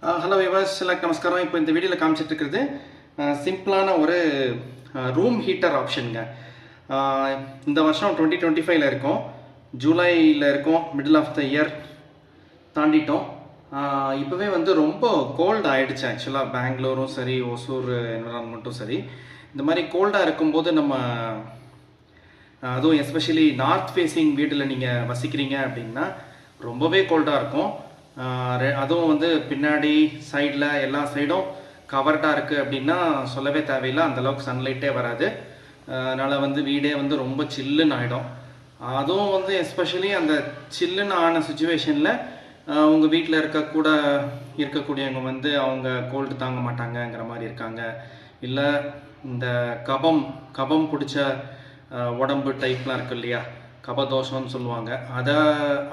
Hello viewers எல்லாருக்கும் நமஸ்காரம். இப்போ இந்த வீடியோவில் காமிச்சிட்டு இருக்கிறது சிம்பிளான ஒரு ரூம் ஹீட்டர் ஆப்ஷனுங்க. இந்த வருஷம் 2025 இருக்கோம், ஜூலையில் இருக்கோம், மிடில் ஆஃப் த இயர் தாண்டிட்டோம். இப்போவே வந்து ரொம்ப கோல்டு ஆகிடுச்சு. ஆக்சுவலாக பெங்களூரும் சரி, ஒசூர் என்விரான்மெண்ட்டும் சரி, இந்த மாதிரி கோல்டாக இருக்கும்போது நம்ம அதுவும் எஸ்பெஷலி நார்த் ஃபேஸிங் வீட்டில் நீங்கள் வசிக்கிறீங்க அப்படின்னா ரொம்பவே கோல்டாக இருக்கும். அதுவும் வந்து பின்னாடி சைடில் எல்லா சைடும் கவர்டாக இருக்குது அப்படின்னா சொல்லவே தேவையில்லை, அந்தளவுக்கு சன்லைட்டே வராது. அதனால் வந்து வீடே வந்து ரொம்ப சில்லுன்னு ஆகிடும். அதுவும் வந்து எஸ்பெஷலி அந்த சில்லுன்னு ஆன சுச்சுவேஷனில் உங்கள் வீட்டில் இருக்கக்கூடியவங்க வந்து அவங்க கோல்டு தாங்க மாட்டாங்கங்கிற மாதிரி இருக்காங்க, இல்லை இந்த கபம் பிடிச்ச உடம்பு டைப்லாம் இருக்குது இல்லையா, கபதோஷம்னு சொல்லுவாங்க,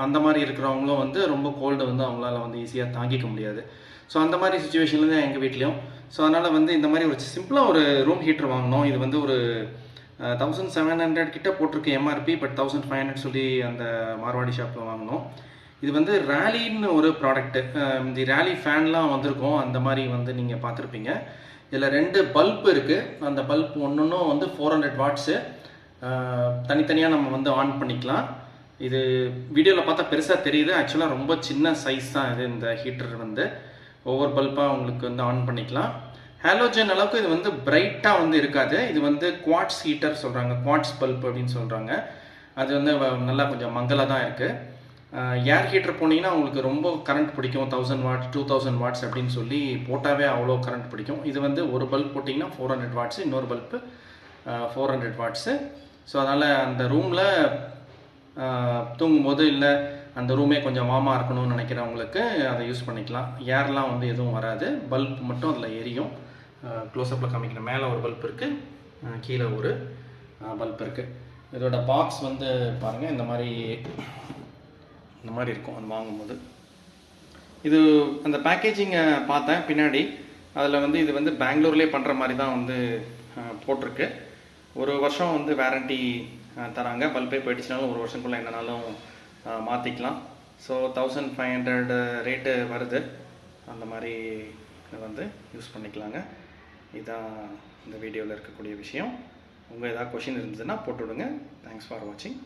அந்த மாதிரி இருக்கிறவங்களும் வந்து ரொம்ப கோல்டு வந்து அவங்களால வந்து ஈஸியாக தாங்கிக்க முடியாது. ஸோ அந்த மாதிரி சுச்சுவேஷனில் தான் எங்கள் வீட்லேயும். ஸோ அதனால் வந்து இந்த மாதிரி ஒரு சிம்பிளாக ஒரு ரூம் ஹீட்டர் வாங்கினோம். இது வந்து ஒரு 1700 கிட்ட போட்டிருக்கு எம்ஆர்பி, பட் 1500 சொல்லி அந்த மார்வாடி ஷாப்பில் வாங்கினோம். இது வந்து ரேலின்னு ஒரு ப்ராடக்ட்டு. இந்த ரேலி ஃபேன்லாம் வந்திருக்கும், அந்த மாதிரி வந்து நீங்கள் பார்த்துருப்பீங்க. இதில் 2 பல்ப் இருக்குது. அந்த பல்ப் ஒன்றும் வந்து 400 வாட்ஸு. தனித்தனியாக நம்ம வந்து ஆன் பண்ணிக்கலாம். இது வீடியோவில் பார்த்தா பெருசாக தெரியுது, ஆக்சுவலாக ரொம்ப சின்ன சைஸ் தான் இது. இந்த ஹீட்டர் வந்து ஒவ்வொரு பல்பாக உங்களுக்கு வந்து ஆன் பண்ணிக்கலாம். ஹாலோஜன் அளவுக்கு இது வந்து பிரைட்டாக வந்து இருக்காது. இது வந்து குவாட்ஸ் ஹீட்டர் சொல்கிறாங்க, குவாட்ஸ் பல்ப் அப்படின்னு சொல்கிறாங்க. அது வந்து நல்லா கொஞ்சம் மங்கலாக தான் இருக்குது. ஏர் ஹீட்டர் போனீங்கன்னா உங்களுக்கு ரொம்ப கரண்ட் பிடிக்கும், 1000 வாட்ஸ் 2000 வாட்ஸ் அப்படின்னு சொல்லி போட்டாவே அவ்வளோ கரண்ட் பிடிக்கும். இது வந்து ஒரு பல்ப் போட்டிங்கன்னா 400 வாட்ஸு, இன்னொரு பல்ப்பு 400 வாட்ஸு. ஸோ அதனால் அந்த ரூமில் தூங்கும்போது இல்லை அந்த ரூமே கொஞ்சம் வார்மாக இருக்கணும்னு நினைக்கிறவங்களுக்கு அதை யூஸ் பண்ணிக்கலாம். ஏர்லாம் வந்து எதுவும் வராது, பல்ப் மட்டும் அதில் எரியும். க்ளோஸ்அப்பில் காமிக்கிற மேலே ஒரு பல்ப் இருக்குது, கீழே ஒரு பல்ப் இருக்குது. இதோட பாக்ஸ் வந்து பாருங்கள், இந்த மாதிரி இருக்கும் அது வாங்கும்போது. இது அந்த பேக்கேஜிங்கை பார்த்தேன் பின்னாடி, அதில் வந்து இது வந்து பெங்களூர்லேயே பண்ணுற மாதிரி தான் வந்து போட்டிருக்கு. ஒரு வருஷம் வந்து வாரண்டி தராங்க. பல்பே போயிடுச்சுனாலும் ஒரு வருஷத்துக்குள்ளே என்னன்னாலும் மாற்றிக்கலாம். ஸோ 1500 ரேட்டு வருது. அந்த மாதிரி வந்து யூஸ் பண்ணிக்கலாங்க. இதுதான் இந்த வீடியோவில் இருக்கக்கூடிய விஷயம். உங்கள் ஏதாவது கொஷின் இருந்ததுன்னா போட்டு விடுங்க. தேங்க்ஸ் ஃபார் வாட்சிங்.